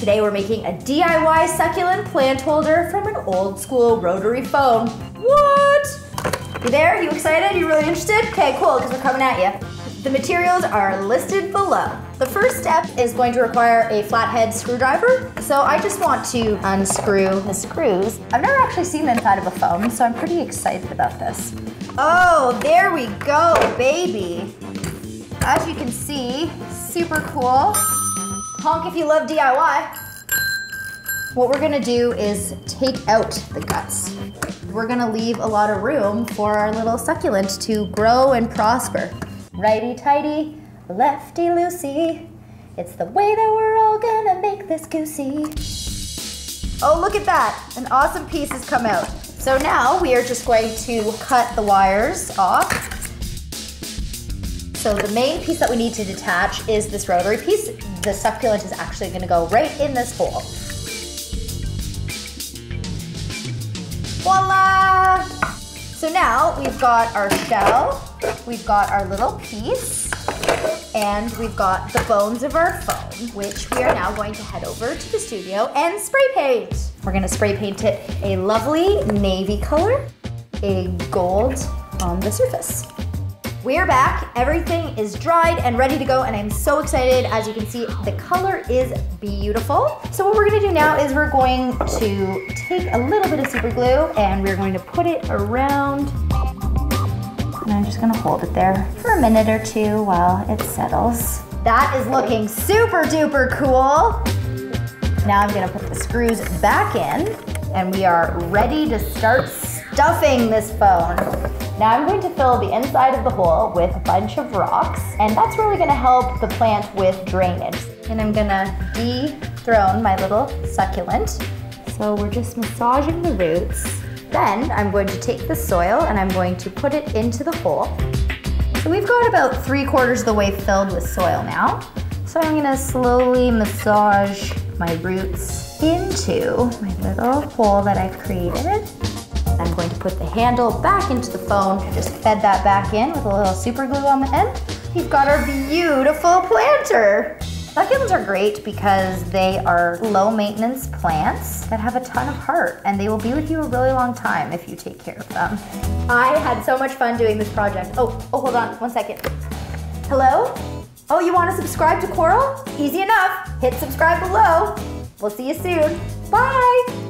Today we're making a DIY succulent plant holder from an old school rotary phone. What? You there? You excited? You really interested? Okay, cool, because we're coming at you. The materials are listed below. The first step is going to require a flathead screwdriver. So I just want to unscrew the screws. I've never actually seen the inside of a phone, so I'm pretty excited about this. Oh, there we go, baby. As you can see, super cool. Honk if you love DIY. What we're gonna do is take out the guts. We're gonna leave a lot of room for our little succulent to grow and prosper. Righty-tighty, lefty-loosey. It's the way that we're all gonna make this goosey. Oh, look at that. An awesome piece has come out. So now we are just going to cut the wires off. So the main piece that we need to detach is this rotary piece. The succulent is actually gonna go right in this hole. Voila! So now we've got our shell, we've got our little piece, and we've got the bones of our phone, which we are now going to head over to the studio and spray paint. We're gonna spray paint it a lovely navy color, a gold on the surface. We're back, everything is dried and ready to go, and I'm so excited. As you can see, the color is beautiful. So what we're gonna do now is we're going to take a little bit of super glue and we're going to put it around, and I'm just gonna hold it there for a minute or two while it settles. That is looking super duper cool. Now I'm gonna put the screws back in, and we are ready to start stuffing this phone. Now I'm going to fill the inside of the hole with a bunch of rocks, and that's really gonna help the plant with drainage. And I'm gonna dethrone my little succulent. So we're just massaging the roots. Then I'm going to take the soil and I'm going to put it into the hole. So we've got about 3/4 of the way filled with soil now. So I'm gonna slowly massage my roots into my little hole that I've created. I'm going to put the handle back into the phone, just fed that back in with a little super glue on the end. We've got our beautiful planter. Succulents are great because they are low maintenance plants that have a ton of heart, and they will be with you a really long time if you take care of them. I had so much fun doing this project. Oh, hold on, 1 second. Hello? Oh, you want to subscribe to Coral? Easy enough, hit subscribe below. We'll see you soon. Bye.